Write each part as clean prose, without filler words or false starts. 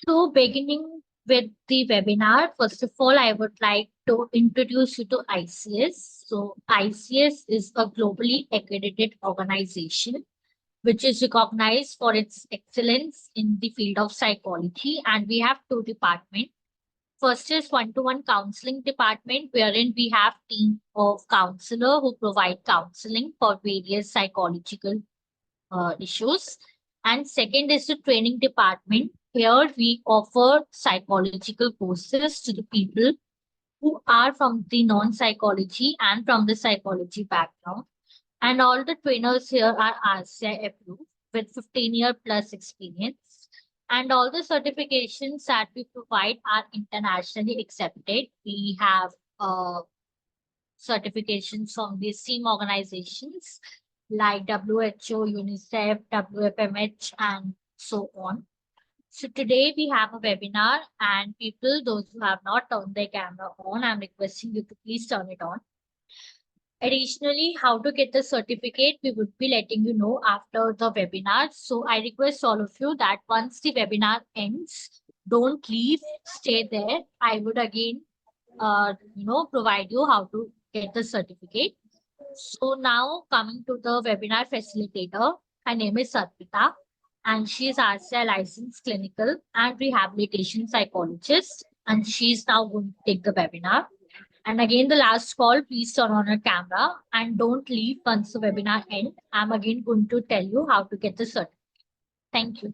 So, beginning with the webinar, first of all, I would like to introduce you to ICS. So, ICS is a globally accredited organization which is recognized for its excellence in the field of psychology. And we have two departments. First is one-to-one counseling department, wherein we have team of counselor who provide counseling for various psychological issues. And second is the training department. Here we offer psychological courses to the people who are from the non-psychology and from the psychology background. And all the trainers here are RCI approved with 15-year plus experience. And all the certifications that we provide are internationally accepted. We have certifications from the same organizations like WHO, UNICEF, WFMH, and so on. So today we have a webinar, and people, those who have not turned their camera on, I'm requesting you to please turn it on. Additionally, how to get the certificate, we would be letting you know after the webinar. So I request all of you that once the webinar ends, don't leave, stay there. I would again, provide you how to get the certificate. So now coming to the webinar facilitator, her name is Sarpita, and she is RCI licensed clinical and rehabilitation psychologist, and she's now going to take the webinar. And again, the last call, please turn on your camera and don't leave once the webinar ends. I'm again going to tell you how to get the certificate. Thank you.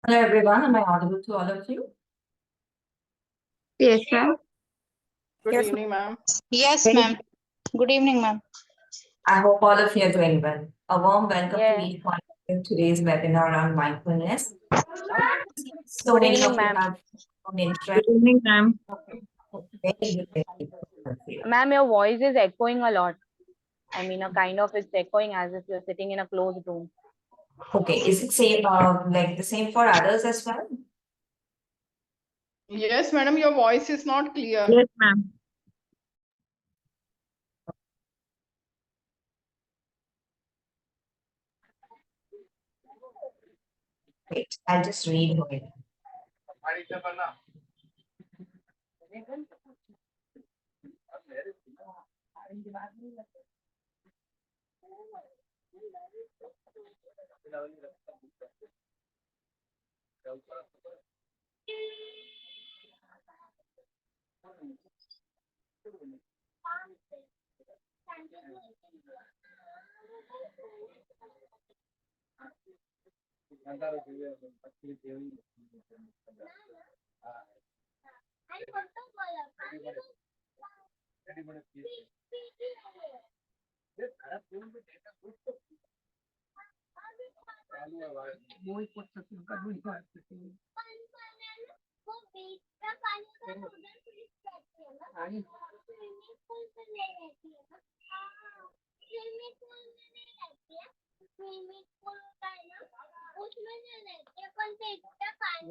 Hello everyone, am I audible to all of you? Yes, ma'am. Good evening, ma'am. Yes, ma'am. Good evening, ma'am. I hope all of you are doing well. A warm welcome Yeah. to each one in today's webinar on mindfulness. So Good many evening, of you ma'am. have shown interest. Good evening, ma'am. Very good. Ma'am, your voice is echoing a lot. I mean, a kind of it's echoing as if you're sitting in a closed room. Okay, is it same like the same for others as well? Yes, madam, your voice is not clear. Yes, ma'am. Wait, I'll just read it.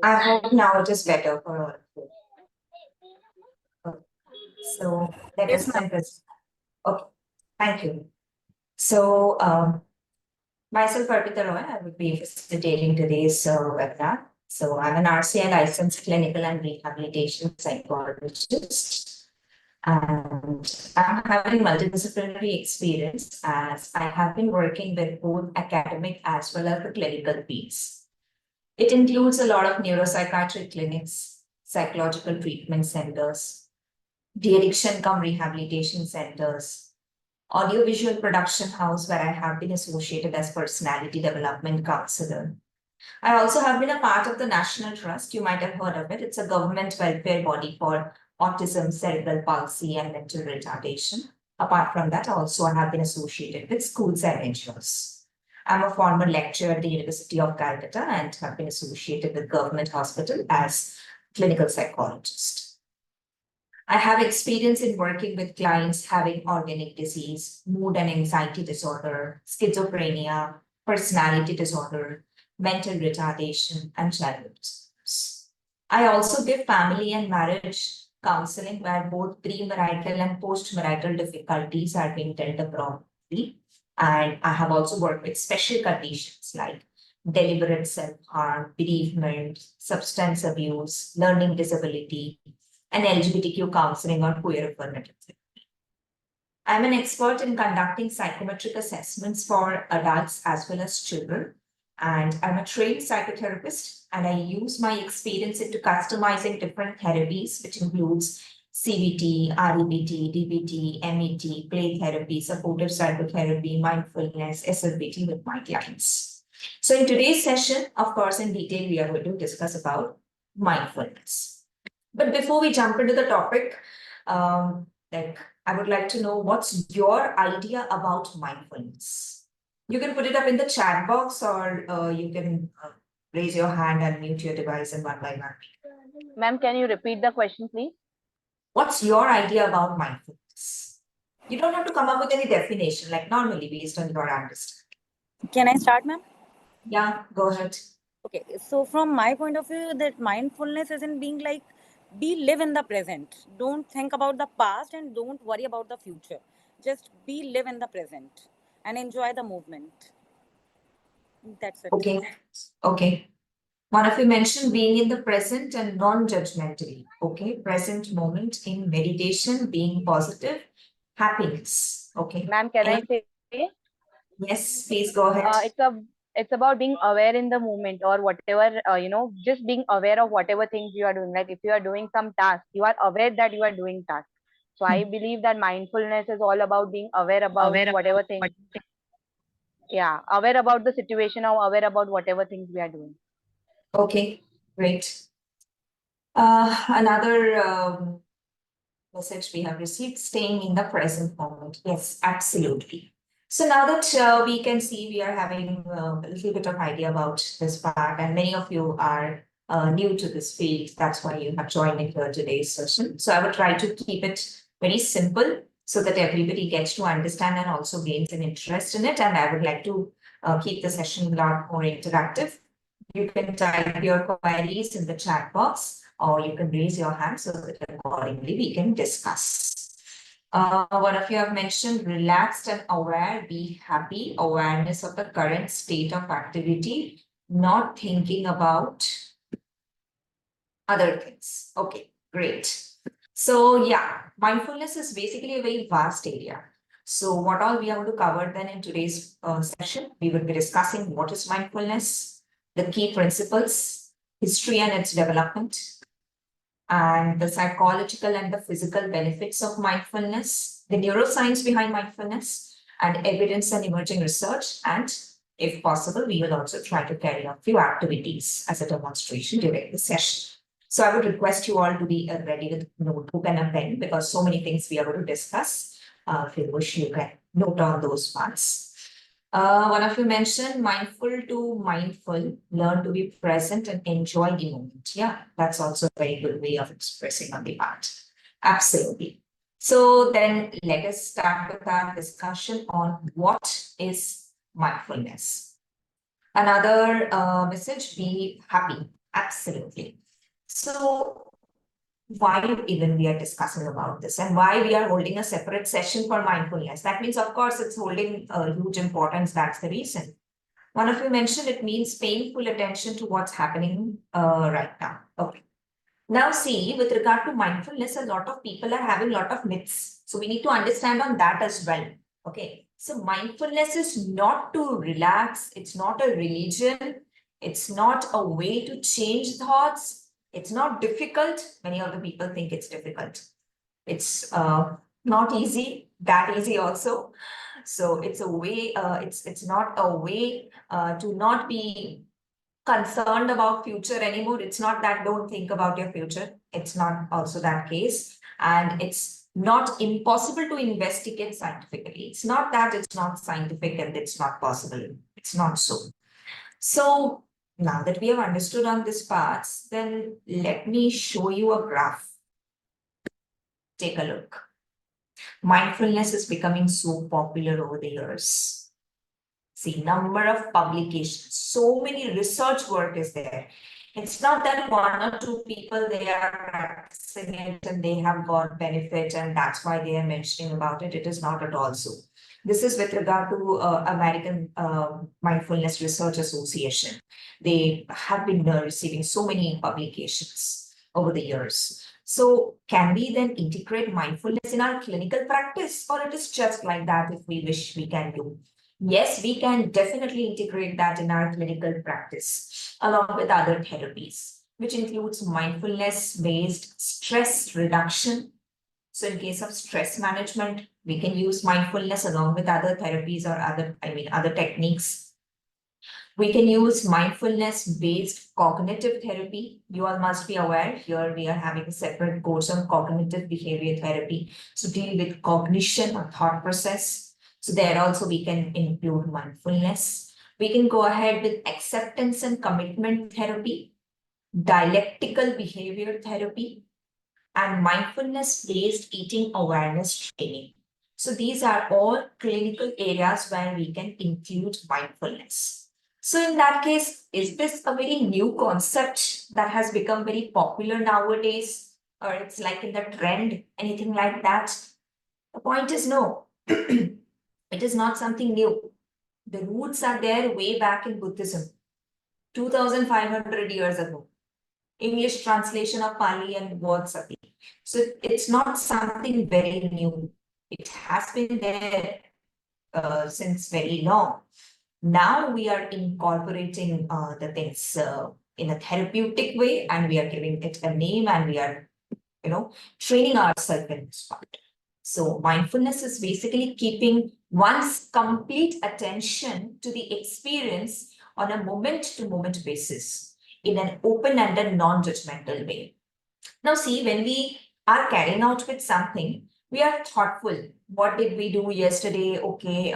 I hope now it is better for all of you. Okay. So let us start this. Okay, thank you. So myself, Arpita Roy, I would be facilitating today's webinar. So I'm an RCI licensed clinical and rehabilitation psychologist. And I'm having multidisciplinary experience as I have been working with both academic as well as the clinical fields. It includes a lot of neuropsychiatric clinics, psychological treatment centers, de-addiction cum rehabilitation centers, audiovisual production house where I have been associated as personality development counselor. I also have been a part of the National Trust. You might have heard of it. It's a government welfare body for autism, cerebral palsy, and mental retardation. Apart from that, also I have been associated with schools and NGOs. I'm a former lecturer at the University of Calcutta and have been associated with government hospital as clinical psychologist. I have experience in working with clients having organic disease, mood and anxiety disorder, schizophrenia, personality disorder, mental retardation, and childhood disorders. I also give family and marriage counseling where both pre-marital and post-marital difficulties are being dealt appropriately. And I have also worked with special conditions like deliberate self-harm, bereavement, substance abuse, learning disability, and LGBTQ counseling or queer affirmative therapy. I'm an expert in conducting psychometric assessments for adults as well as children. And I'm a trained psychotherapist, and I use my experience into customizing different therapies, which includes CBT, REBT, DBT, MET, play therapy, supportive psychotherapy, mindfulness, SLBT with my clients. So in today's session, of course, in detail, we are going to discuss about mindfulness. But before we jump into the topic, I would like to know what's your idea about mindfulness. You can put it up in the chat box, or you can raise your hand and mute your device and one by one. Ma'am, can you repeat the question, please? What's your idea about mindfulness? You don't have to come up with any definition, like normally based on your understanding. Can I start, ma'am? Yeah, go ahead. Okay, so from my point of view, that mindfulness isn't being like, live in the present. Don't think about the past and don't worry about the future. Just live in the present and enjoy the movement. That's it. Okay. One of you mentioned being in the present and non-judgmentally. Okay, present moment in meditation, being positive, happiness. Okay. Ma'am, can I say? Yes, please go ahead. It's about being aware in the moment, or whatever, just being aware of whatever things you are doing. Like if you are doing some task, you are aware that you are doing task. So I believe that mindfulness is all about being aware about whatever thing. Yeah, aware about the situation, or aware about whatever things we are doing. Okay, great. Another message we have received, staying in the present moment. Yes, absolutely. So now that we can see, we are having a little bit of idea about this part, and many of you are new to this field. That's why you have joined in here today's session. So I would try to keep it very simple so that everybody gets to understand and also gains an interest in it. And I would like to keep the session a lot more interactive. You can type your queries in the chat box, or you can raise your hand so that accordingly we can discuss. One of you have mentioned relaxed and aware, be happy, awareness of the current state of activity, not thinking about other things. Okay, great. So yeah, mindfulness is basically a very vast area. So what all we are going to cover then in today's session, we will be discussing what is mindfulness, the key principles, history and its development, and the psychological and the physical benefits of mindfulness, the neuroscience behind mindfulness, and evidence and emerging research. And if possible, we will also try to carry out a few activities as a demonstration during the session. So I would request you all to be ready with notebook and a pen, because so many things we are going to discuss. If you wish, you can note down those parts. One of you mentioned mindful to mindful, learn to be present and enjoy the moment. Yeah, that's also a very good way of expressing on the part. Absolutely. So then let us start with our discussion on what is mindfulness. Another message, be happy. Absolutely. So why even we are discussing about this and why we are holding a separate session for mindfulness. That means, of course, it's holding a huge importance. That's the reason. One of you mentioned it means paying full attention to what's happening right now. Okay. Now see, with regard to mindfulness, a lot of people are having a lot of myths. So we need to understand on that as well. Okay. So mindfulness is not to relax. It's not a religion. It's not a way to change thoughts. It's not difficult. Many of the people think it's difficult. It's not easy, that easy also. So it's a way, it's not a way to not be concerned about future anymore. It's not that don't think about your future. It's not also that case. And it's not impossible to investigate scientifically. It's not that it's not scientific and it's not possible. It's not so. So now that we have understood on this parts, then let me show you a graph. Take a look. Mindfulness is becoming so popular over the years. See, number of publications, so many research work is there. It's not that one or two people, they are practicing it and they have got benefit and that's why they are mentioning about it. It is not at all so. This is with regard to American Mindfulness Research Association. They have been receiving so many publications over the years. So can we then integrate mindfulness in our clinical practice, or it is just like that if we wish we can do? Yes, we can definitely integrate that in our clinical practice along with other therapies, which includes mindfulness-based stress reduction. So in case of stress management, we can use mindfulness along with other therapies or other techniques. We can use mindfulness-based cognitive therapy. You all must be aware here we are having a separate course on cognitive behavior therapy. So deal with cognition or thought process. So there also we can include mindfulness. We can go ahead with acceptance and commitment therapy, dialectical behavior therapy, and mindfulness-based eating awareness training. So these are all clinical areas where we can include mindfulness. So in that case, is this a very new concept that has become very popular nowadays? Or it's like in the trend, anything like that? The point is no, it is not something new. The roots are there way back in Buddhism, 2500 years ago. English translation of Pali and Vatsati. So it's not something very new. It has been there since very long. Now we are incorporating the things in a therapeutic way, and we are giving it a name, and we are, training ourselves in this part. So mindfulness is basically keeping one's complete attention to the experience on a moment-to-moment basis in an open and a non-judgmental way. Now, see, when we are carrying out with something, we are thoughtful. What did we do yesterday? Okay,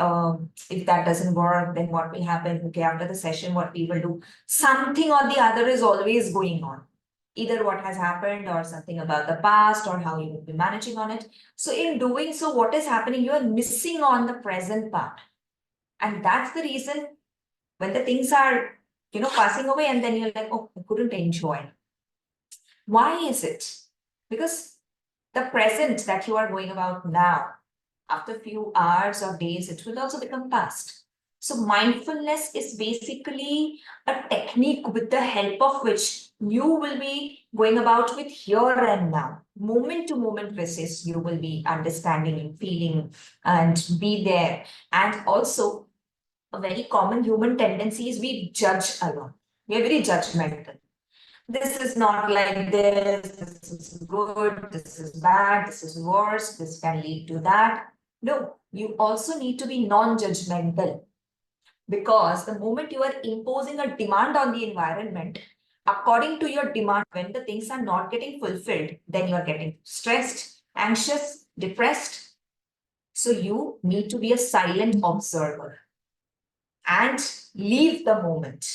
if that doesn't work, then what will happen? Okay, after the session, what we will do? Something or the other is always going on. Either what has happened or something about the past or how you will be managing on it. So in doing so, what is happening? You are missing on the present part. And that's the reason when the things are, passing away, and then you're like, oh, I couldn't enjoy. Why is it? Because the present that you are going about now, after a few hours or days, it will also become past. So mindfulness is basically a technique with the help of which you will be going about with here and now. Moment to moment basis, you will be understanding and feeling and be there. And also, a very common human tendency is we judge a lot. We are very judgmental. This is not like this is good, this is bad, this is worse, this can lead to that. No, you also need to be non-judgmental, because the moment you are imposing a demand on the environment, according to your demand, when the things are not getting fulfilled, then you are getting stressed, anxious, depressed. So you need to be a silent observer and leave the moment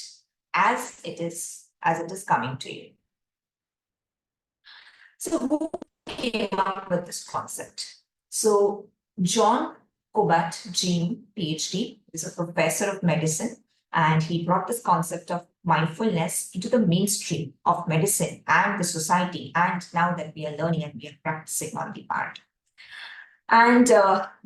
as it is coming to you. So who came up with this concept? So John Kabat-Zinn, PhD, is a professor of medicine, and he brought this concept of mindfulness into the mainstream of medicine and the society. And now that we are learning and we are practicing on the part. And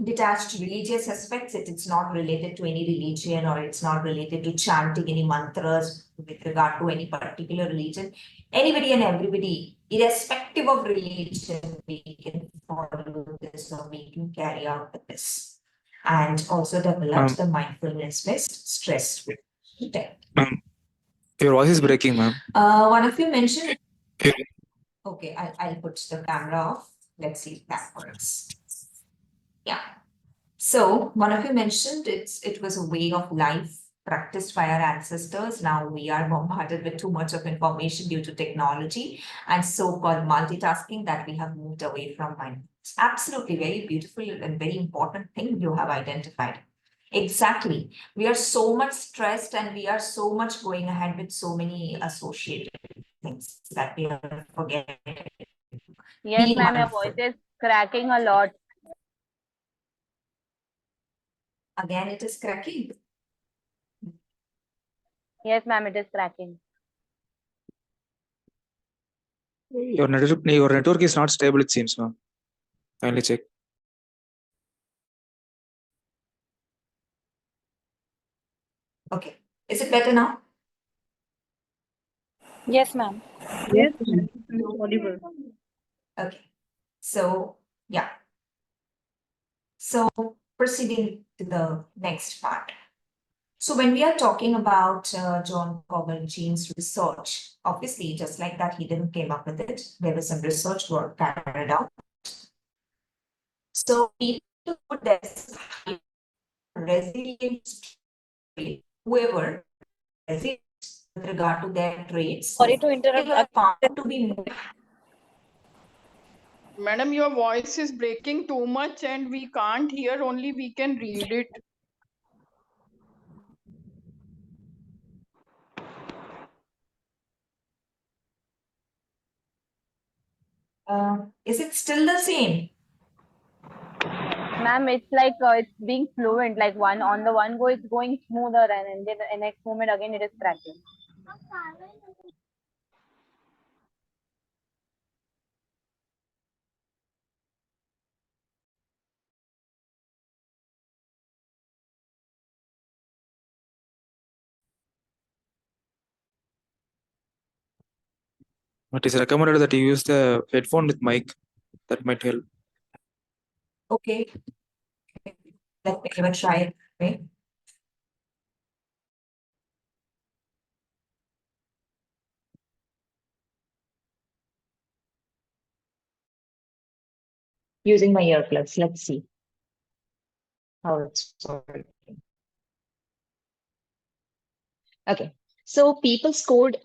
detached religious aspects, it's not related to any religion, or it's not related to chanting any mantras with regard to any particular religion. Anybody and everybody, irrespective of religion, we can follow this, or we can carry out this. And also develop the mindfulness-based stress reduction. Your voice is breaking, ma'am. One of you mentioned. Okay, I'll put the camera off. Let's see if that works. Yeah. So one of you mentioned it was a way of life practiced by our ancestors. Now we are bombarded with too much of information due to technology and so-called multitasking that we have moved away from mindfulness. Absolutely, very beautiful and very important thing you have identified. Exactly. We are so much stressed and we are so much going ahead with so many associated things that we are forgetting. Yes, ma'am, your voice is cracking a lot. Again, it is cracking. Yes, ma'am, it is cracking. Your network is not stable, it seems, ma'am. Kindly check. Okay. Is it better now? Yes, ma'am. Yes, ma'am. Audible. Okay. So, yeah. So, proceeding to the next part. So, when we are talking about John James' research, obviously, just like that, he didn't came up with it. There was some research work carried out. So, people put this resilient trait, whoever resilient with regard to their traits, Sorry to they interrupt. were found to be more. Madam, your voice is breaking too much and we can't hear, only we can read it. Is it still the same? Ma'am, it's like it's being fluent. Like one on the one go, it's going smoother, and then the next moment again it is cracking. It is recommended that you use the headphone with mic. That might help. Okay. Let me give a try. Okay. Using my earplugs. Let's see how it's working. Okay. So people scored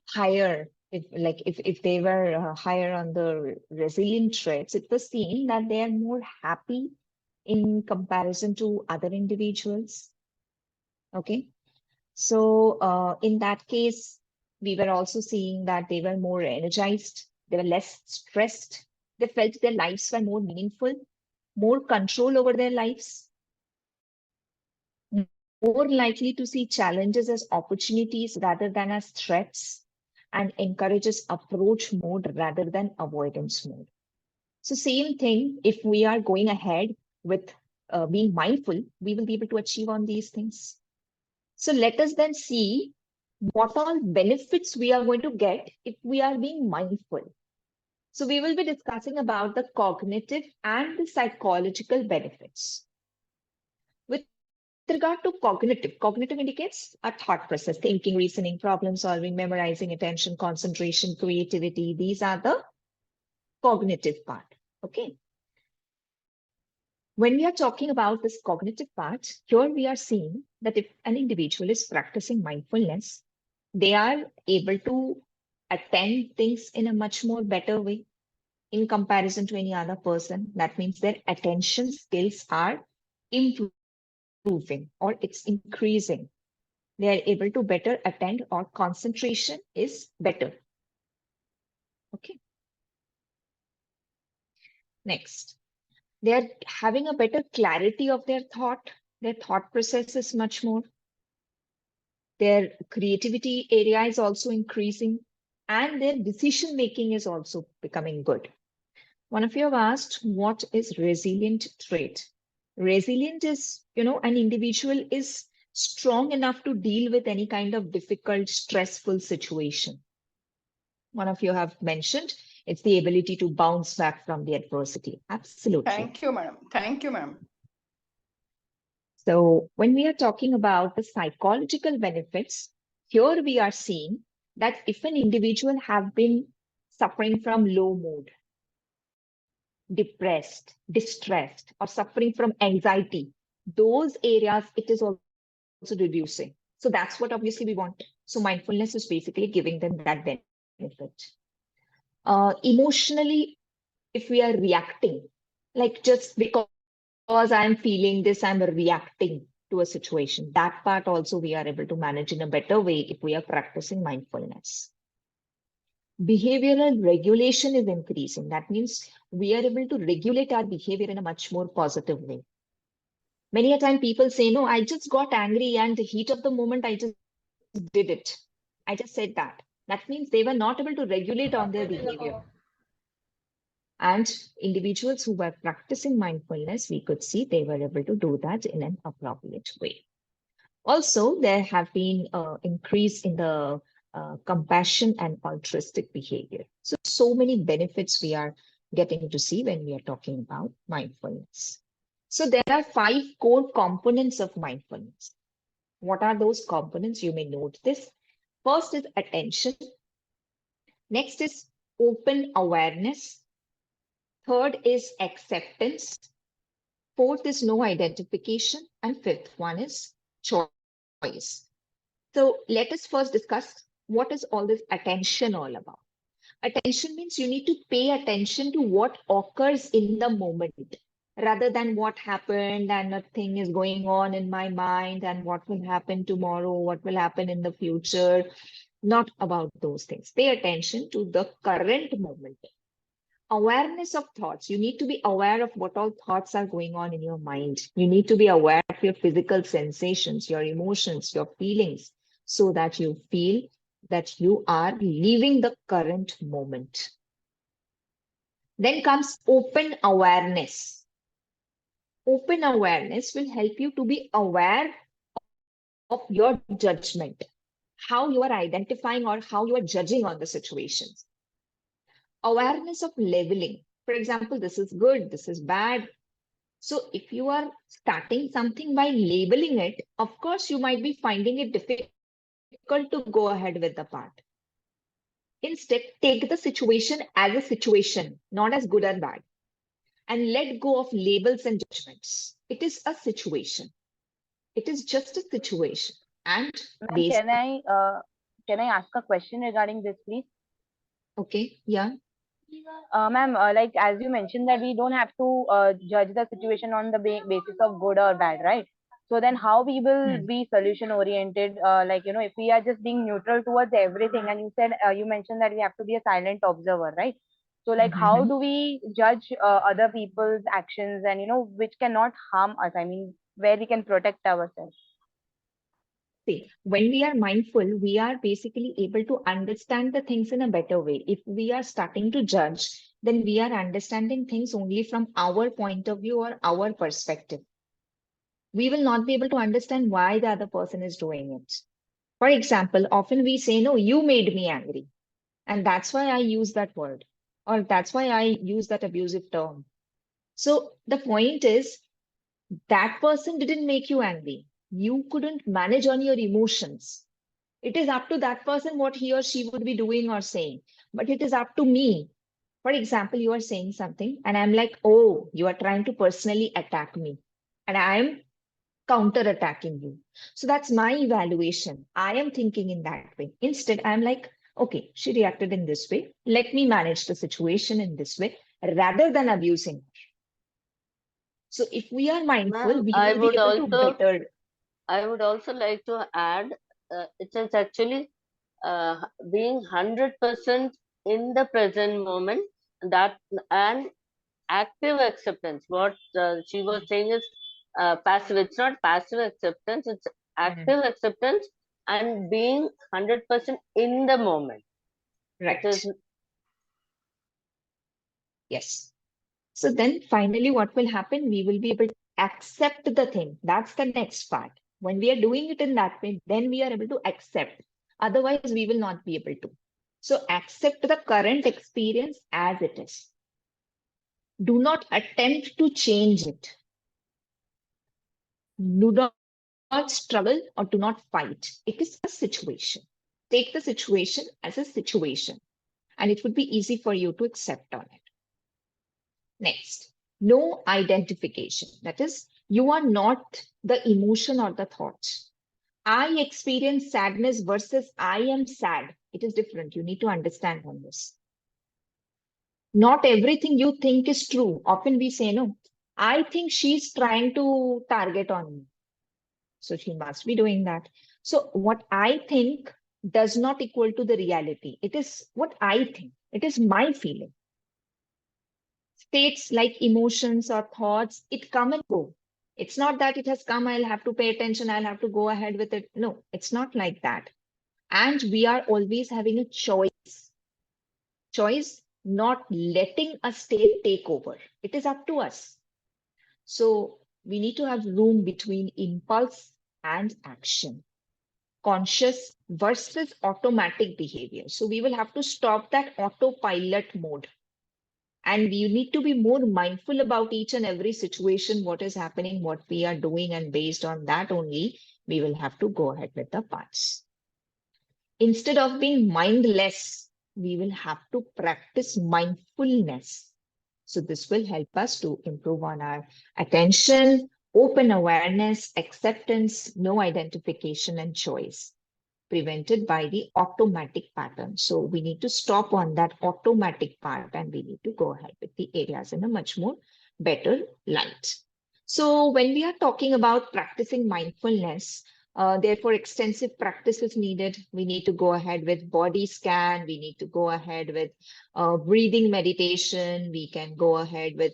higher if they were higher on the resilient traits, it was seen that they are more happy in comparison to other individuals. Okay. So in that case, we were also seeing that they were more energized, they were less stressed, they felt their lives were more meaningful, more control over their lives, more likely to see challenges as opportunities rather than as threats, and encourages approach mode rather than avoidance mode. So same thing, if we are going ahead with being mindful, we will be able to achieve on these things. So let us then see what all benefits we are going to get if we are being mindful. So we will be discussing about the cognitive and the psychological benefits. With regard to cognitive indicates a thought process, thinking, reasoning, problem solving, memorizing, attention, concentration, creativity. These are the cognitive part. Okay. When we are talking about this cognitive part, here we are seeing that if an individual is practicing mindfulness, they are able to attend things in a much more better way in comparison to any other person. That means their attention skills are improving or it's increasing. They are able to better attend or concentration is better. Okay. Next, they are having a better clarity of their thought process is much more. Their creativity area is also increasing and their decision making is also becoming good. One of you have asked, what is resilient trait? Resilient is, an individual is strong enough to deal with any kind of difficult, stressful situation. One of you have mentioned, it's the ability to bounce back from the adversity. Absolutely. Thank you, madam. Thank you, ma'am. So when we are talking about the psychological benefits, here we are seeing that if an individual have been suffering from low mood, depressed, distressed, or suffering from anxiety, those areas it is also reducing. So that's what obviously we want. So mindfulness is basically giving them that benefit. Emotionally, if we are reacting, like just because I'm feeling this, I'm reacting to a situation, that part also we are able to manage in a better way if we are practicing mindfulness. Behavioral regulation is increasing. That means we are able to regulate our behavior in a much more positive way. Many a time people say, no, I just got angry and the heat of the moment, I just did it. I just said that. That means they were not able to regulate on their behavior. And individuals who were practicing mindfulness, we could see they were able to do that in an appropriate way. Also, there have been increase in the compassion and altruistic behavior. So many benefits we are getting to see when we are talking about mindfulness. So there are 5 core components of mindfulness. What are those components? You may note this. First is attention. Next is open awareness. Third is acceptance. Fourth is no identification. And fifth one is choice. So let us first discuss what is all this attention all about. Attention means you need to pay attention to what occurs in the moment rather than what happened and nothing is going on in my mind and what will happen tomorrow, what will happen in the future. Not about those things. Pay attention to the current moment. Awareness of thoughts. You need to be aware of what all thoughts are going on in your mind. You need to be aware of your physical sensations, your emotions, your feelings, so that you feel that you are living the current moment. Then comes open awareness. Open awareness will help you to be aware of your judgment, how you are identifying or how you are judging on the situations. Awareness of leveling. For example, this is good, this is bad. So if you are starting something by labeling it, of course, you might be finding it difficult to go ahead with the part. Instead, take the situation as a situation, not as good or bad, and let go of labels and judgments. It is a situation. It is just a situation. And Ma'am, can I ask a question regarding this, please? okay, yeah. Ma'am, like as you mentioned that we don't have to judge the situation on the basis of good or bad, right? So then how we will Hmm. be solution oriented? Like, you know, if we are just being neutral towards everything, and you said, you mentioned that we have to be a silent observer, right? So like, how Mhm. do we judge other people's actions and, you know, which cannot harm us? I mean, where we can protect ourselves? See, when we are mindful, we are basically able to understand the things in a better way. If we are starting to judge, then we are understanding things only from our point of view or our perspective. We will not be able to understand why the other person is doing it. For example, often we say, no, you made me angry. And that's why I use that word, or that's why I use that abusive term. So the point is, that person didn't make you angry. You couldn't manage on your emotions. It is up to that person what he or she would be doing or saying. But it is up to me. For example, you are saying something, and I'm like, oh, you are trying to personally attack me. And I'm counter-attacking you. So that's my evaluation. I am thinking in that way. Instead, I'm like, okay, she reacted in this way. Let me manage the situation in this way rather than abusing. So if we are mindful, Ma'am, we will be able to better. I would also like to add, it is actually being 100% in the present moment, that and active acceptance. What she was saying is passive. It's not passive acceptance, it's Mhm. active acceptance and being 100% in the moment. It Right. is Yes. So then finally, what will happen? We will be able to accept the thing. That's the next part. When we are doing it in that way, then we are able to accept. Otherwise, we will not be able to. So accept the current experience as it is. Do not attempt to change it. Do not struggle or do not fight. It is a situation. Take the situation as a situation, and it would be easy for you to accept on it. Next, no identification. That is, you are not the emotion or the thought. I experience sadness versus I am sad. It is different. You need to understand on this. Not everything you think is true. Often we say, no, I think she's trying to target on me. So she must be doing that. So what I think does not equal to the reality. It is what I think. It is my feeling. States like emotions or thoughts, it come and go. It's not that it has come, I'll have to pay attention, I'll have to go ahead with it. No, it's not like that. And we are always having a choice. Choice, not letting a state take over. It is up to us. So we need to have room between impulse and action. Conscious versus automatic behavior. So we will have to stop that autopilot mode. And we need to be more mindful about each and every situation, what is happening, what we are doing, and based on that only, we will have to go ahead with the paths. Instead of being mindless, we will have to practice mindfulness. So this will help us to improve on our attention, open awareness, acceptance, no identification, and choice, prevented by the automatic pattern. So we need to stop on that automatic part and we need to go ahead with the areas in a much more better light. So when we are talking about practicing mindfulness, therefore extensive practice is needed. We need to go ahead with body scan. We need to go ahead with breathing meditation. We can go ahead with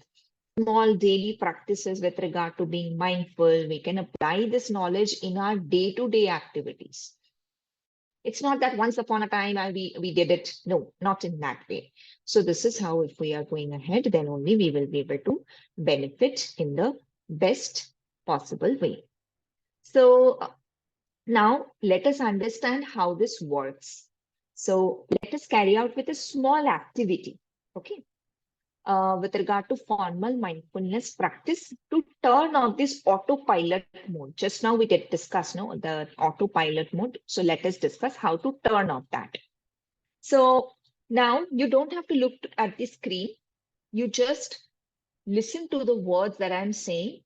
small daily practices with regard to being mindful. We can apply this knowledge in our day-to-day activities. It's not that once upon a time we did it. No, not in that way. So this is how, if we are going ahead, then only we will be able to benefit in the best possible way. So now let us understand how this works. So let us carry out with a small activity. Okay. With regard to formal mindfulness practice to turn off this autopilot mode. Just now we did discuss the autopilot mode. So let us discuss how to turn off that. So now you don't have to look at the screen. You just listen to the words that I'm saying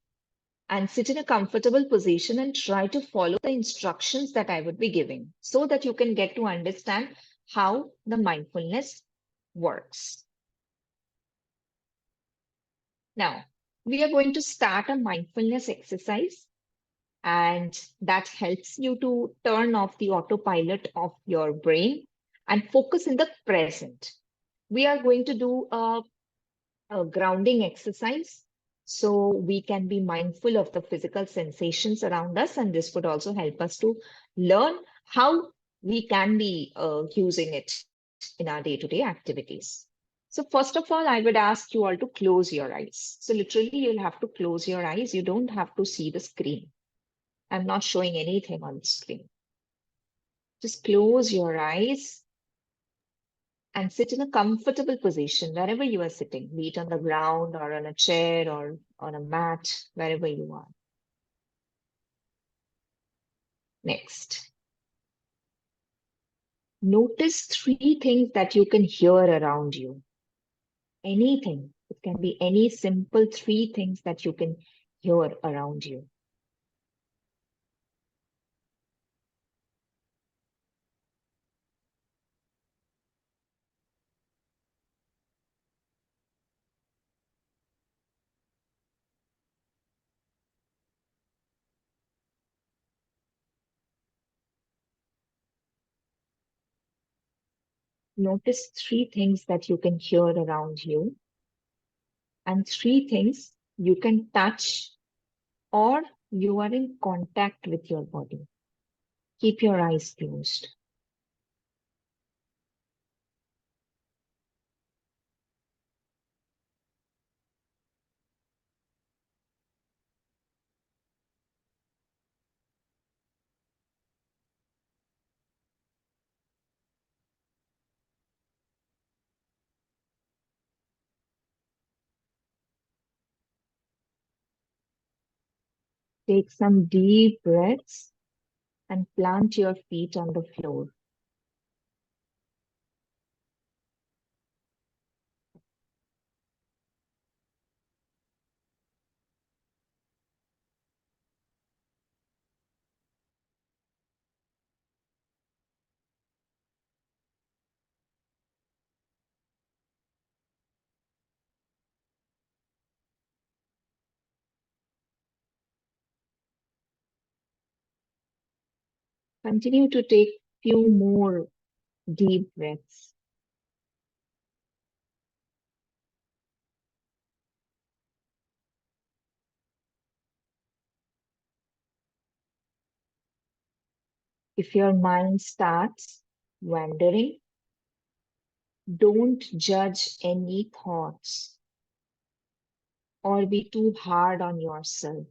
and sit in a comfortable position and try to follow the instructions that I would be giving so that you can get to understand how the mindfulness works. Now, we are going to start a mindfulness exercise, and that helps you to turn off the autopilot of your brain and focus in the present. We are going to do a grounding exercise so we can be mindful of the physical sensations around us, and this would also help us to learn how we can be using it in our day-to-day activities. So first of all, I would ask you all to close your eyes. So literally, you'll have to close your eyes. You don't have to see the screen. I'm not showing anything on the screen. Just close your eyes and sit in a comfortable position wherever you are sitting, be it on the ground or on a chair or on a mat, wherever you are. Next. Notice 3 things that you can hear around you. Anything. It can be any simple 3 things that you can hear around you. Notice 3 things that you can hear around you and 3 things you can touch or you are in contact with your body. Keep your eyes closed. Take some deep breaths and plant your feet on the floor. Continue to take few more deep breaths. If your mind starts wandering, don't judge any thoughts or be too hard on yourself.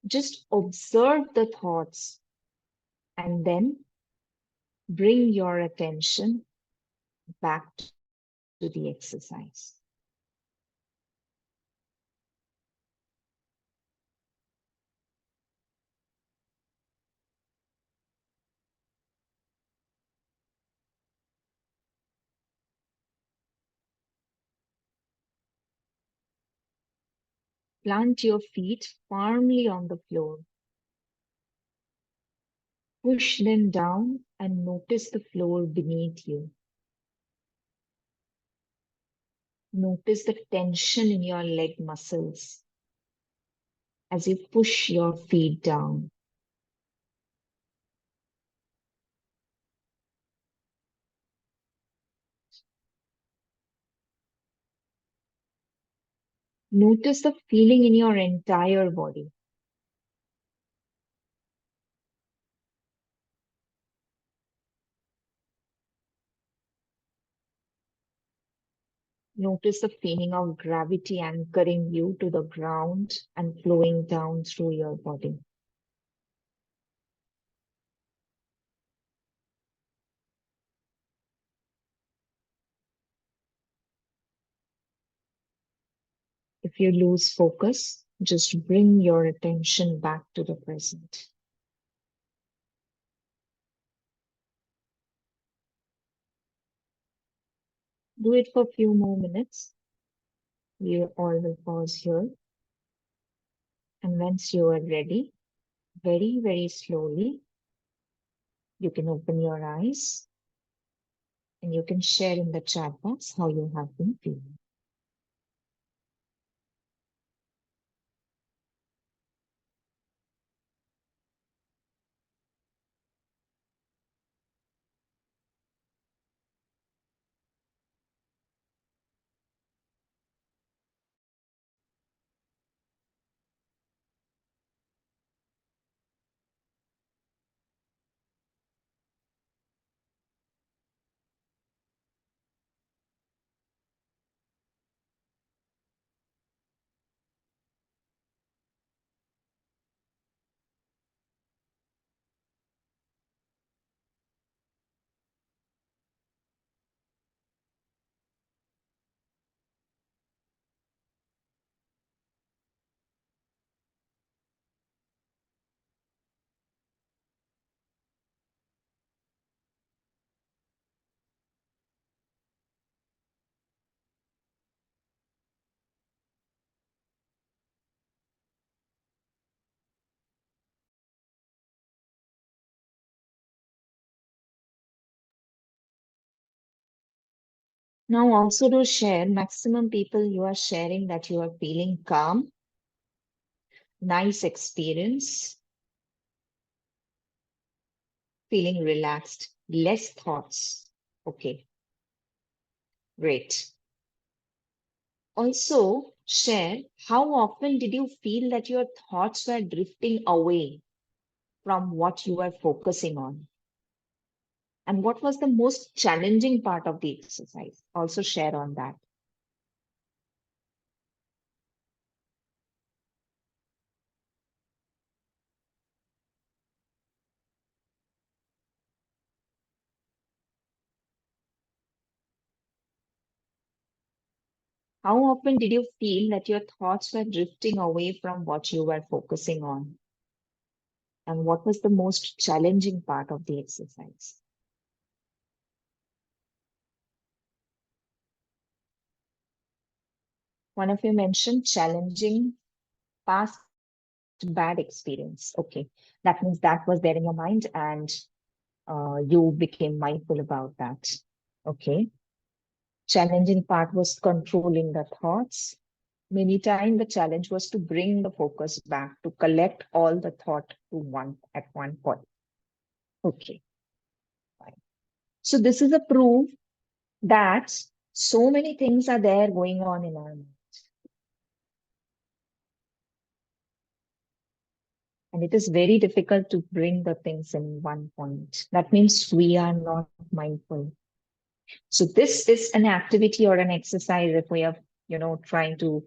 Just observe the thoughts and then bring your attention back to the exercise. Plant your feet firmly on the floor. Push them down and notice the floor beneath you. Notice the tension in your leg muscles as you push your feet down. Notice the feeling in your entire body. Notice the feeling of gravity anchoring you to the ground and flowing down through your body. If you lose focus, just bring your attention back to the present. Do it for a few more minutes. We all will pause here. And once you are ready, very, very slowly, you can open your eyes and you can share in the chat box how you have been feeling. Now also to share, maximum people you are sharing that you are feeling calm, nice experience, feeling relaxed, less thoughts. Okay, great. Also share how often did you feel that your thoughts were drifting away from what you were focusing on? And what was the most challenging part of the exercise? Also share on that. How often did you feel that your thoughts were drifting away from what you were focusing on? And what was the most challenging part of the exercise? One of you mentioned challenging past bad experience. Okay, that means that was there in your mind and you became mindful about that. Okay. Challenging part was controlling the thoughts. Many times the challenge was to bring the focus back, to collect all the thought to one at one point. Okay. Fine. So this is a proof that so many things are there going on in our mind. And it is very difficult to bring the things in one point. That means we are not mindful. So this is an activity or an exercise if we are, trying to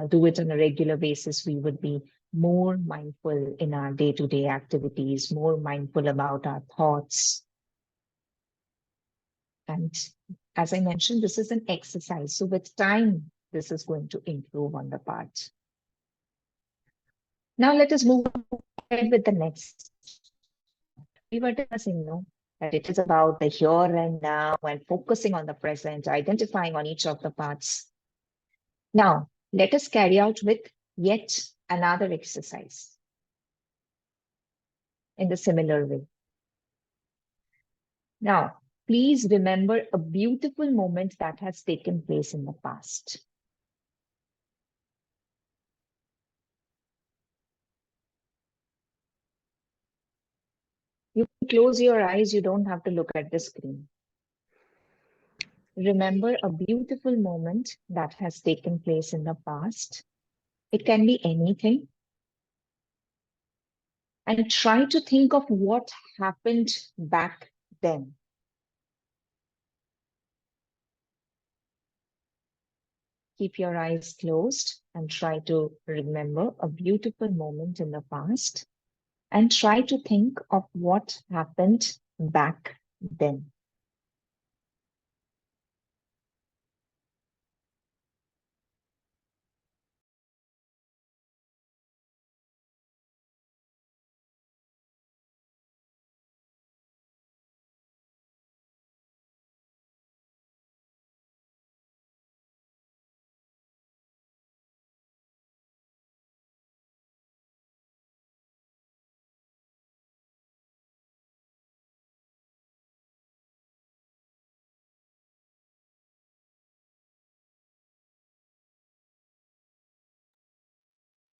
do it on a regular basis, we would be more mindful in our day-to-day activities, more mindful about our thoughts. And as I mentioned, this is an exercise. So with time, this is going to improve on the part. Now let us move ahead with the next. We were discussing, that it is about the here and now and focusing on the present, identifying on each of the parts. Now, let us carry out with yet another exercise in the similar way. Now, please remember a beautiful moment that has taken place in the past. You can close your eyes, you don't have to look at the screen. Remember a beautiful moment that has taken place in the past. It can be anything. And try to think of what happened back then. Keep your eyes closed and try to remember a beautiful moment in the past and try to think of what happened back then.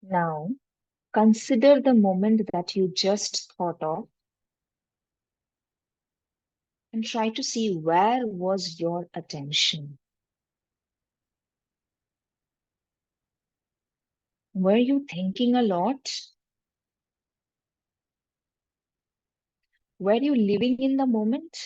Now, consider the moment that you just thought of and try to see where was your attention. Were you thinking a lot? Were you living in the moment?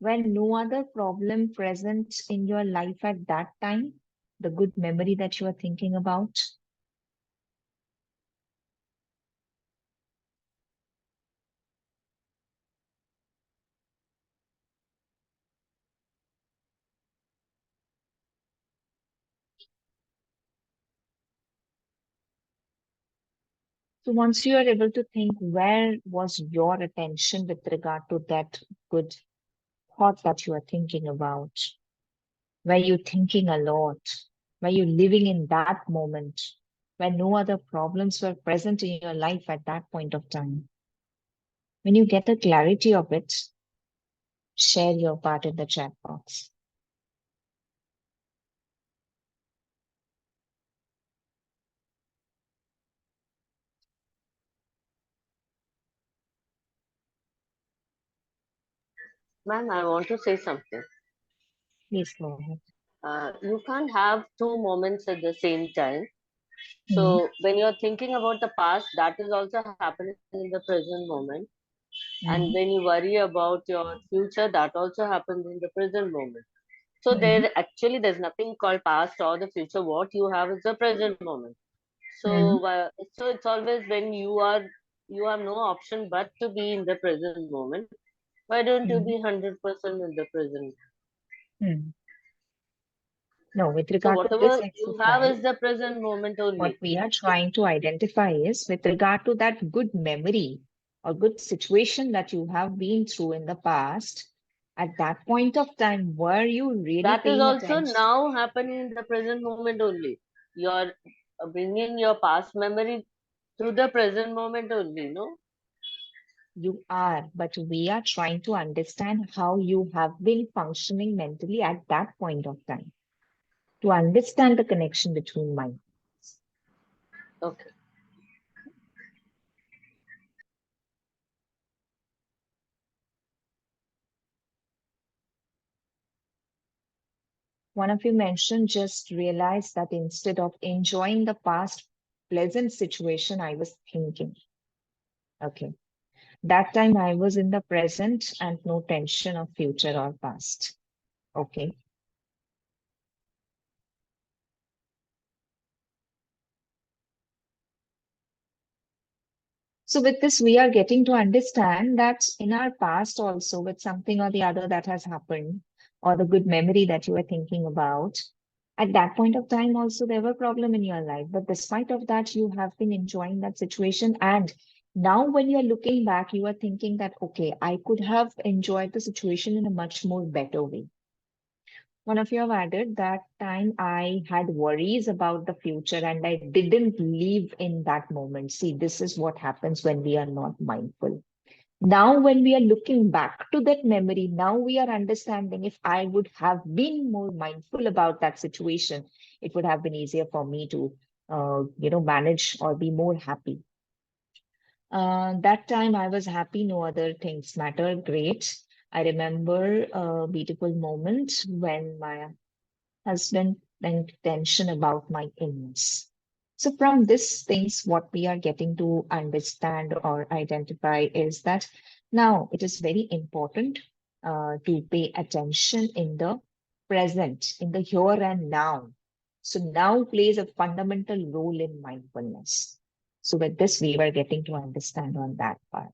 When no other problem present in your life at that time, the good memory that you are thinking about? So once you are able to think, where was your attention with regard to that good thought that you are thinking about? Were you thinking a lot? Were you living in that moment when no other problems were present in your life at that point of time? When you get a clarity of it, share your part in the chat box. Ma'am, I want to say something. Please go ahead. You can't have two moments at the same time. Mhm. So when you're thinking about the past, that is also happening in the present moment. And Mhm. when you worry about your future, that also happens in the present moment. So Mhm. there's nothing called past or the future. What you have is the present moment. So Mhm. so it's always when you have no option but to be in the present moment. Why don't you Mhm. be 100% in the present? Mhm. No, with So regard to this whatever you have exercise, is the present moment what only. we are trying to identify is with regard to that good memory or good situation that you have been through in the past, at that point of time, were you really That is paying also attention? now happening in the present moment only. You're bringing your past memory through the present moment only, no? You are, but we are trying to understand how you have been functioning mentally at that point of time to understand the connection between minds. Okay. One of you mentioned, just realized that instead of enjoying the past pleasant situation, I was thinking. Okay. That time I was in the present and no tension of future or past. Okay. So with this, we are getting to understand that in our past also, with something or the other that has happened, or the good memory that you are thinking about, at that point of time also there were problems in your life. But despite of that, you have been enjoying that situation. And now when you're looking back, you are thinking that, okay, I could have enjoyed the situation in a much more better way. One of you have added that time I had worries about the future and I didn't live in that moment. See, this is what happens when we are not mindful. Now, when we are looking back to that memory, now we are understanding if I would have been more mindful about that situation, it would have been easier for me to, manage or be more happy. That time I was happy, no other things mattered. Great. I remember a beautiful moment when my husband and tension about my illness. So from these things, what we are getting to understand or identify is that now it is very important to pay attention in the present, in the here and now. So now plays a fundamental role in mindfulness. So with this, we were getting to understand on that part.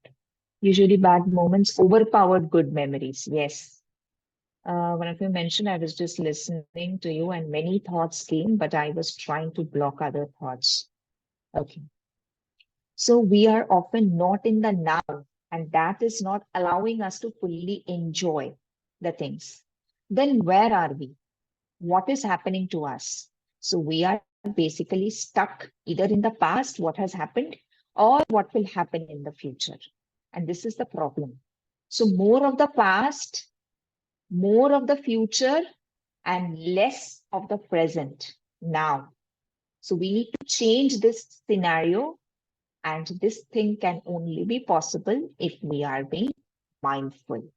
Usually bad moments overpowered good memories. Yes, one of you mentioned I was just listening to you and many thoughts came, but I was trying to block other thoughts. Okay. So we are often not in the now, and that is not allowing us to fully enjoy the things. Then where are we? What is happening to us? So we are basically stuck either in the past, what has happened, or what will happen in the future. And this is the problem. So more of the past, more of the future, and less of the present now. So we need to change this scenario, and this thing can only be possible if we are being mindful.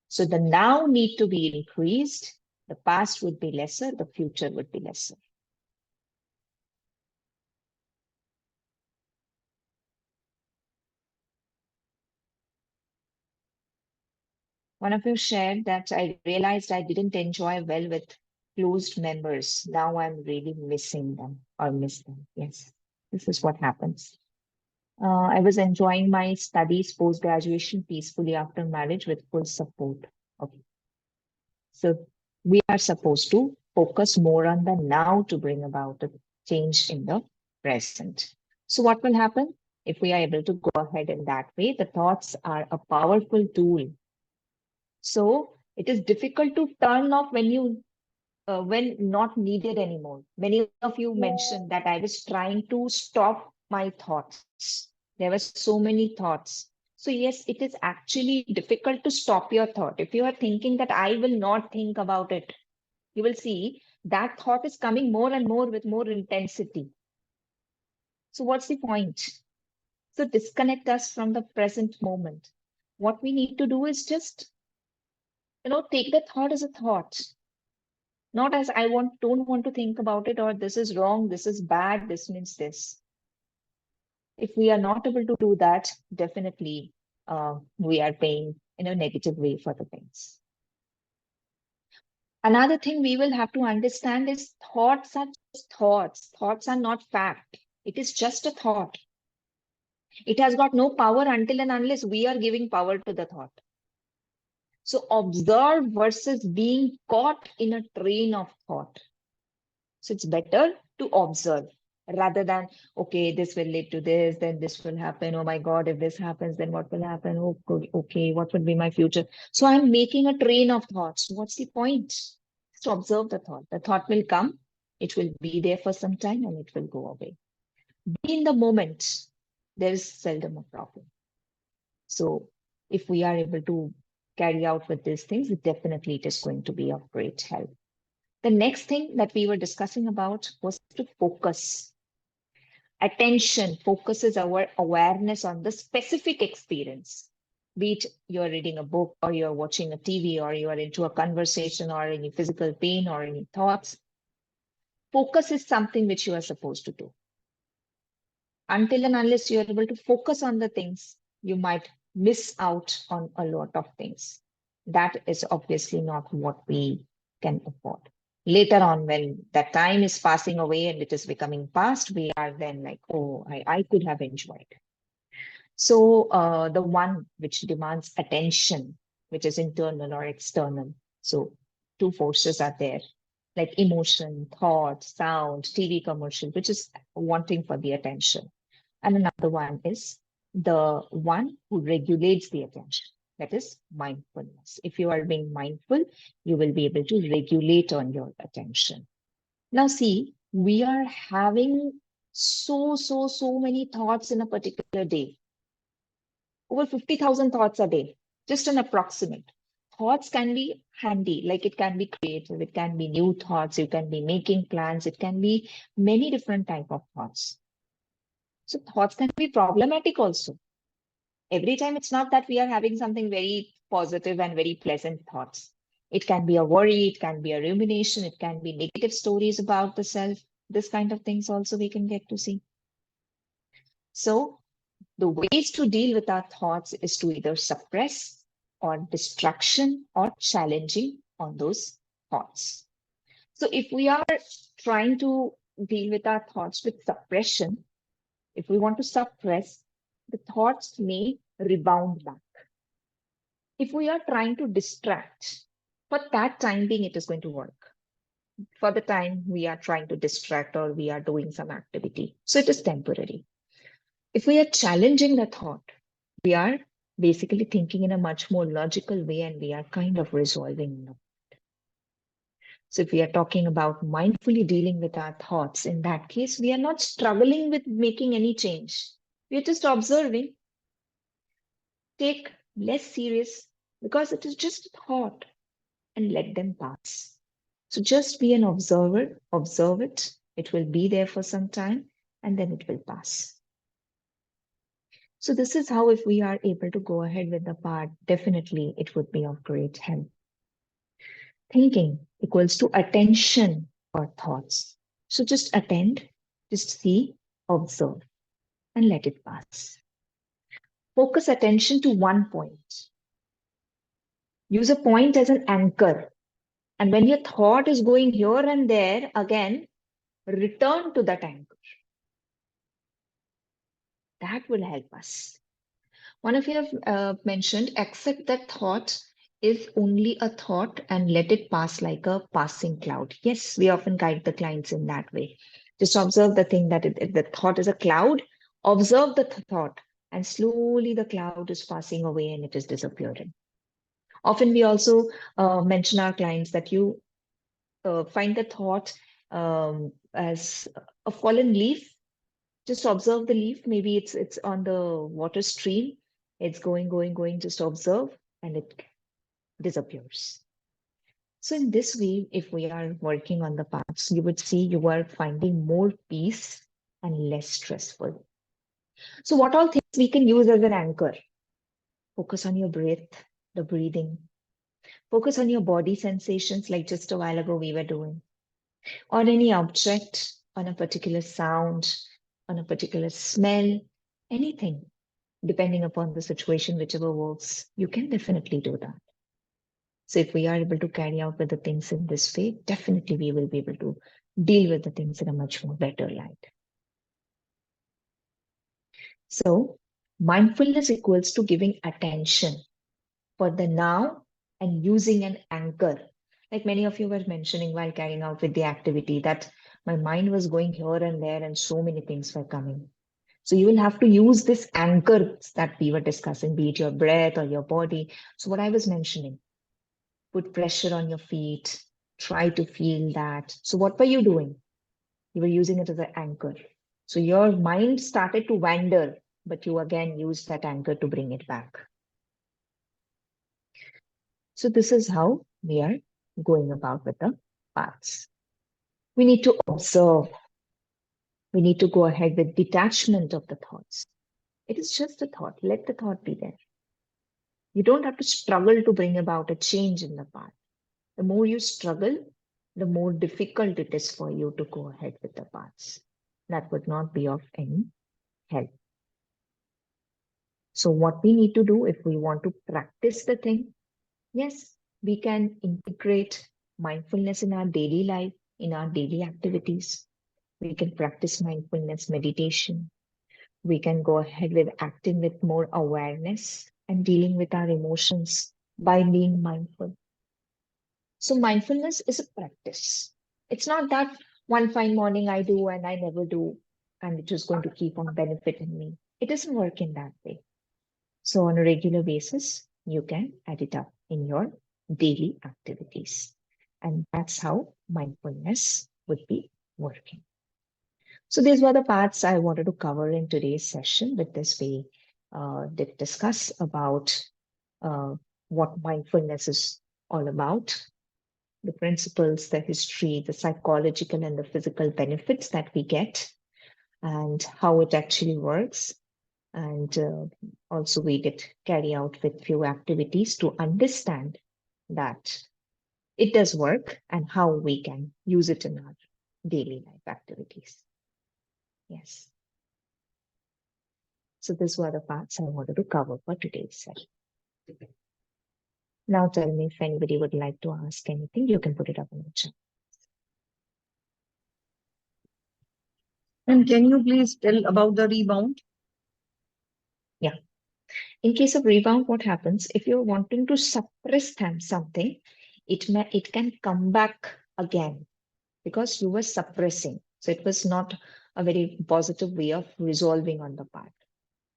So the now need to be increased, the past would be lesser, the future would be lesser. One of you shared that I realized I didn't enjoy well with closed members. Now I'm really missing them or miss them. Yes, this is what happens. I was enjoying my studies post-graduation peacefully after marriage with full support. Okay. So we are supposed to focus more on the now to bring about a change in the present. So what will happen? If we are able to go ahead in that way, the thoughts are a powerful tool. So it is difficult to turn off when not needed anymore. Many of you mentioned that I was trying to stop my thoughts. There were so many thoughts. So yes, it is actually difficult to stop your thought. If you are thinking that I will not think about it, you will see that thought is coming more and more with more intensity. So what's the point? So disconnect us from the present moment. What we need to do is just, take the thought as a thought, not as don't want to think about it, or this is wrong, this is bad, this means this. If we are not able to do that, definitely we are paying in a negative way for the things. Another thing we will have to understand is thoughts are just thoughts. Thoughts are not fact. It is just a thought. It has got no power until and unless we are giving power to the thought. So observe versus being caught in a train of thought. So it's better to observe rather than, okay, this will lead to this, then this will happen. Oh my God, if this happens, then what will happen? Oh, good. Okay, what would be my future? So I'm making a train of thoughts. What's the point? Just observe the thought. The thought will come, it will be there for some time, and it will go away. Be in the moment. There is seldom a problem. So if we are able to carry out with these things, definitely it is going to be of great help. The next thing that we were discussing about was to focus. Attention focuses our awareness on the specific experience. Be it you're reading a book or you're watching a TV or you are into a conversation or any physical pain or any thoughts. Focus is something which you are supposed to do. Until and unless you're able to focus on the things, you might miss out on a lot of things. That is obviously not what we can afford. Later on, when that time is passing away and it is becoming past, we are then like, oh, I could have enjoyed. So the one which demands attention, which is internal or external. So two forces are there, like emotion, thought, sound, TV commercial, which is wanting for the attention. And another one is the one who regulates the attention. That is mindfulness. If you are being mindful, you will be able to regulate on your attention. Now see, we are having so many thoughts in a particular day. Over 50,000 thoughts a day, just an approximate. Thoughts can be handy, like it can be creative, it can be new thoughts, you can be making plans, it can be many different type of thoughts. So thoughts can be problematic also. Every time it's not that we are having something very positive and very pleasant thoughts. It can be a worry, it can be a rumination, it can be negative stories about the self. This kind of things also we can get to see. So the ways to deal with our thoughts is to either suppress or distraction or challenging on those thoughts. So if we are trying to deal with our thoughts with suppression, if we want to suppress, the thoughts may rebound back. If we are trying to distract, for that time being, it is going to work. For the time we are trying to distract or we are doing some activity. So it is temporary. If we are challenging the thought, we are basically thinking in a much more logical way and we are kind of resolving it. So if we are talking about mindfully dealing with our thoughts, in that case, we are not struggling with making any change. We are just observing. Take less serious because it is just a thought and let them pass. So just be an observer, observe it. It will be there for some time and then it will pass. So this is how, if we are able to go ahead with the part, definitely it would be of great help. Thinking equals to attention for thoughts. So just attend, just see, observe, and let it pass. Focus attention to one point. Use a point as an anchor. And when your thought is going here and there, again, return to that anchor. That will help us. One of you have mentioned, accept that thought is only a thought and let it pass like a passing cloud. Yes, we often guide the clients in that way. Just observe the thing that the thought is a cloud, observe the thought, and slowly the cloud is passing away and it is disappearing. Often we also mention our clients that you find the thought as a fallen leaf. Just observe the leaf. Maybe it's on the water stream. It's going, just observe, and it disappears. So in this way, if we are working on the paths, you would see you are finding more peace and less stressful. So what all things we can use as an anchor? Focus on your breath, the breathing. Focus on your body sensations, like just a while ago we were doing. Or any object, on a particular sound, on a particular smell, anything, depending upon the situation, whichever works, you can definitely do that. So if we are able to carry out with the things in this way, definitely we will be able to deal with the things in a much more better light. So mindfulness equals to giving attention for the now and using an anchor. Like many of you were mentioning while carrying out with the activity, that my mind was going here and there and so many things were coming. So you will have to use this anchor that we were discussing, be it your breath or your body. So what I was mentioning, put pressure on your feet, try to feel that. So what were you doing? You were using it as an anchor. So your mind started to wander, but you again used that anchor to bring it back. So this is how we are going about with the paths. We need to observe. We need to go ahead with detachment of the thoughts. It is just a thought. Let the thought be there. You don't have to struggle to bring about a change in the path. The more you struggle, the more difficult it is for you to go ahead with the paths. That would not be of any help. So what we need to do if we want to practice the thing, yes, we can integrate mindfulness in our daily life, in our daily activities. We can practice mindfulness meditation. We can go ahead with acting with more awareness and dealing with our emotions by being mindful. So mindfulness is a practice. It's not that one fine morning I do and I never do, and it is going to keep on benefiting me. It doesn't work in that way. So on a regular basis, you can add it up in your daily activities. And that's how mindfulness would be working. So these were the parts I wanted to cover in today's session. With this, we did discuss about what mindfulness is all about, the principles, the history, the psychological and the physical benefits that we get, and how it actually works. And also we did carry out with few activities to understand that it does work and how we can use it in our daily life activities. Yes. So these were the parts I wanted to cover for today's session. Now tell me if anybody would like to ask anything, you can put it up in the chat. And can you please tell about the rebound? Yeah. In case of rebound, what happens if you're wanting to suppress something, it can come back again because you were suppressing. So it was not a very positive way of resolving on the part.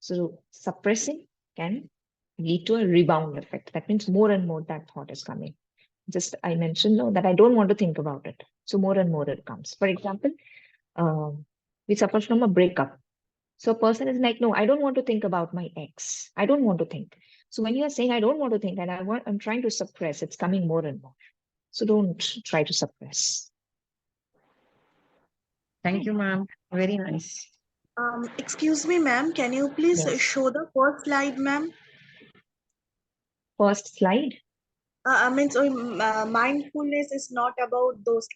So suppressing can lead to a rebound effect. That means more and more that thought is coming. Just I mentioned no, that I don't want to think about it. So more and more it comes. For example, we suffer from a breakup. So a person is like, no, I don't want to think about my ex. I don't want to think. So when you are saying I don't want to think and I'm trying to suppress, it's coming more and more. So don't try to suppress. Thank you, ma'am. Very nice. Excuse me, ma'am. Can you please Yes. show the first slide, ma'am? First slide. Mindfulness is not about those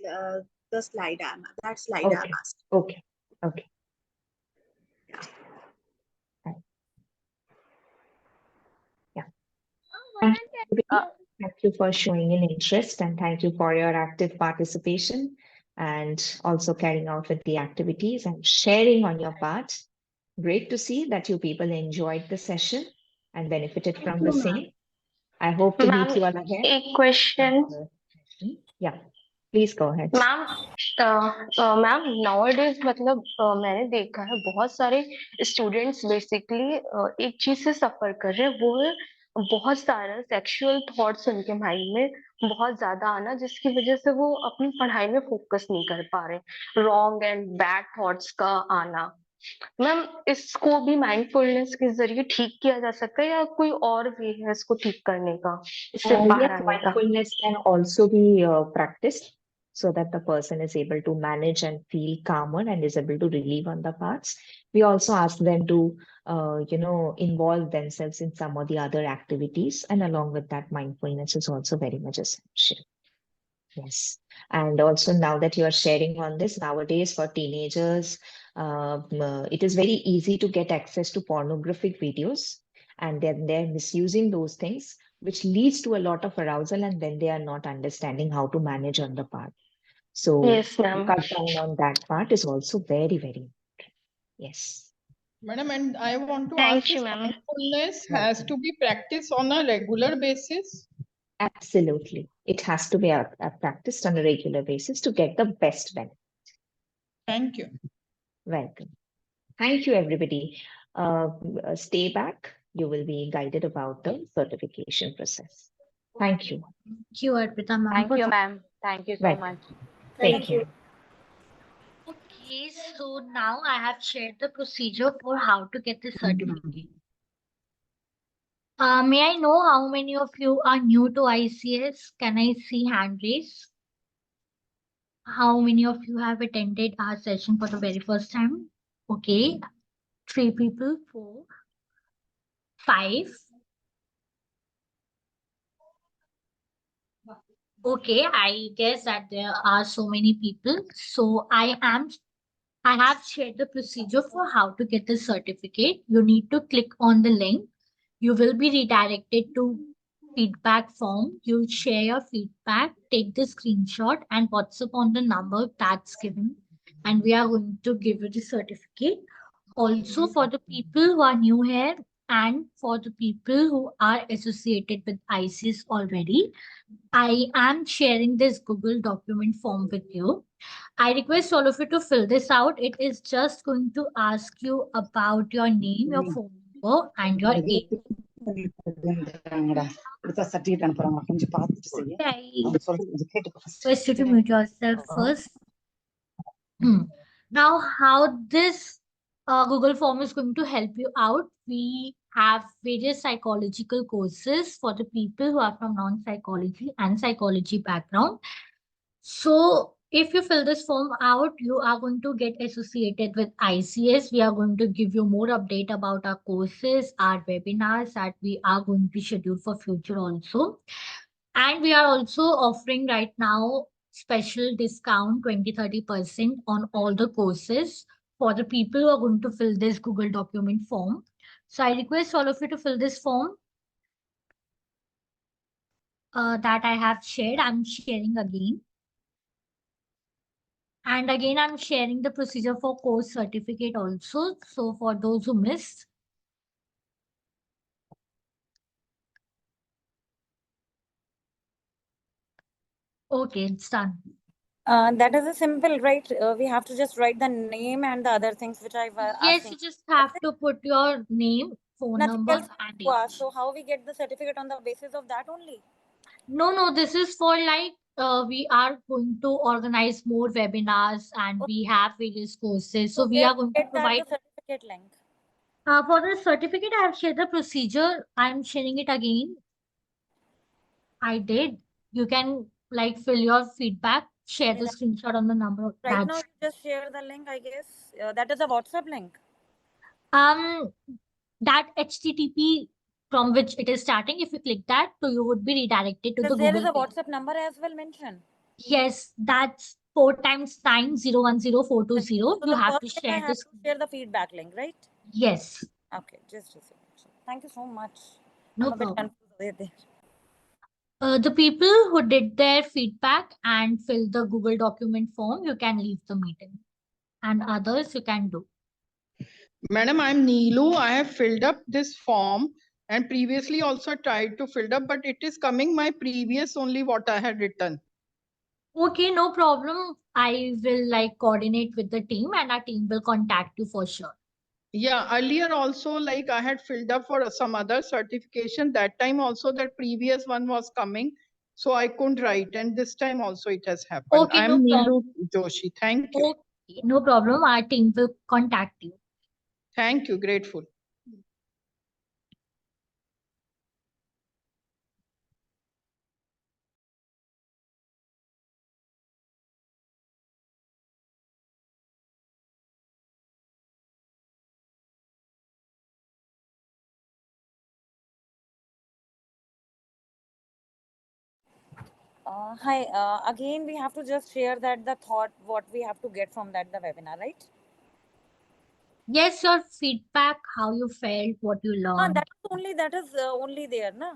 the slide. That slide I'm Okay. asking. Okay. Okay. Yeah. Thank you for showing an interest and thank you for your active participation and also carrying out with the activities and sharing on your part. Great to see that you people enjoyed the session and benefited from the same. I hope to meet you all again. एक question. Yeah, please go ahead. Ma'am nowadays मतलब मैंने देखा है बहुत सारे students basically एक चीज से सफर कर रहे हैं, वो है बहुत सारा सेक्सुअल थॉट्स उनके माइंड में बहुत ज्यादा आना, जिसकी वजह से वो अपनी पढ़ाई में फोकस नहीं कर पा रहे, रॉन्ग एंड बैड थॉट्स का आना। मैम इसको भी माइंडफुलनेस के जरिए ठीक किया जा सकता है या कोई और वे है इसको ठीक करने का, इससे बाहर Yes, आने का? mindfulness can also be practiced so that the person is able to manage and feel calmer and is able to relieve on the parts. We also ask them to, involve themselves in some of the other activities. And along with that, mindfulness is also very much essential. Yes. And also now that you are sharing on this, nowadays for teenagers, it is very easy to get access to pornographic videos and then they're misusing those things, which leads to a lot of arousal and then they are not understanding how to manage on the part. So Yes, ma'am. cut down on that part is also very, very important. Yes. Madam, and I want to Thank ask you, this ma'am. mindfulness has to be practiced on a regular basis? Absolutely. It has to be practiced on a regular basis to get the best benefit. Thank you. Welcome. Thank you, everybody. Stay back. You will be guided about the certification process. Thank you. Thank you, Arpita ma'am. Thank you, ma'am. Thank you so Welcome. much. Thank you. Okay, so now I have shared the procedure for how to get the certificate. May I know how many of you are new to ICS? Can I see hand raise? How many of you have attended our session for the very first time? Okay, 3 people, 4, 5. Okay, I guess that there are so many people. So I have shared the procedure for how to get the certificate. You need to click on the link. You will be redirected to feedback form. You'll share your feedback, take the screenshot and WhatsApp on the number that's given. And we are going to give you the certificate. Also, for the people who are new here and for the people who are associated with ICS already, I am sharing this Google document form with you. I request all of you to fill this out. It is just going to ask you about your name, your phone number, and your age. I request you to mute yourself first. Now, how this Google form is going to help you out, we have various psychological courses for the people who are from non-psychology and psychology background. So if you fill this form out, you are going to get associated with ICS. We are going to give you more update about our courses, our webinars that we are going to schedule for future also. And we are also offering right now special discount 20-30% on all the courses for the people who are going to fill this Google document form. So I request all of you to fill this form that I have shared. I'm sharing again. And again, I'm sharing the procedure for course certificate also. So for those who missed. Okay, it's done. That is a simple, right? We have to just write the name and the other things which I was Yes, asking. you just have to put your name, phone Nothing number, else and to ask. age. So how we get the certificate on the basis of that only? No, this is for like we are going to organize more webinars and we have various courses. So we where are going to get that provide. the certificate link? For the certificate, I have shared the procedure. I'm sharing it again. I did. You can like fill your feedback, share the screenshot on the number. Right now, That's you just share the link, I guess. That is a WhatsApp link. That HTTP from which it is starting. If you click that, so you would be redirected to the There is Google a page. WhatsApp number as well mentioned. Yes, that's 4 times 9 010 420. So You the have to first thing I share have this. to share the feedback link, right? Yes. Okay, just a second. Thank you so much. No I'm a bit problem. confused there. The people who did their feedback and filled the Google document form, you can leave the meeting. And others, you can do. Madam, I'm Neelu. I have filled up this form and previously also tried to fill up, but it is coming my previous only what I had written. Okay, no problem. I will like coordinate with the team and our team will contact you for sure. Yeah, earlier also like I had filled up for some other certification. That time also that previous one was coming. So I couldn't write and this time also it has happened. Okay, I'm no Neelu problem. Joshi. Thank you. Okay, no problem. Our team will contact you. Thank you. Grateful. Hi. Again, we have to just share that the thought, what we have to get from that, the webinar, right? Yes, your feedback, how you felt, what you learned. That is only there, na?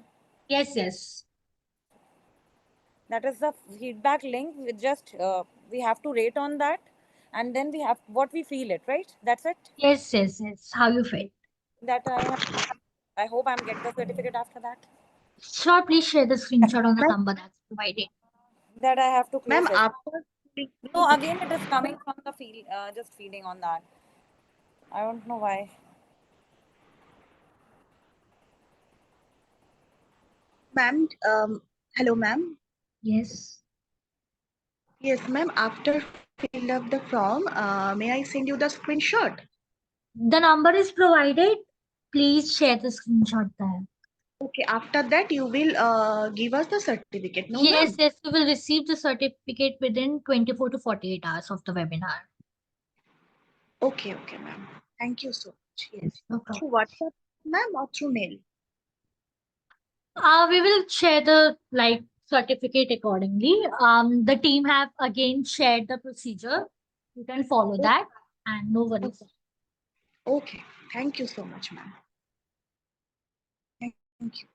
Yes. That is the feedback link. We have to rate on that, and then we have what we feel it, right? That's it. Yes. How you felt. That I hope I'm getting the certificate after that. Sure, please share the screenshot on the number that's provided. That I have to close Ma'am, it. after No, again it is coming from the just feeding on that. I don't know why. ma'am, hello, ma'am. Yes. Yes, ma'am. After fill up the form, may I send you the screenshot? The number is provided. Please share the screenshot there. Okay. After that, you will give us the certificate. No, ma'am. Yes. You will receive the certificate within 24 to 48 hours of the webinar. Okay, ma'am. Thank you so much. Yes, no problem. Through WhatsApp, ma'am, or through mail? We will share the certificate accordingly. The team have again shared the procedure. You can follow that and no worries. Okay. Thank you so much, ma'am. Thank you.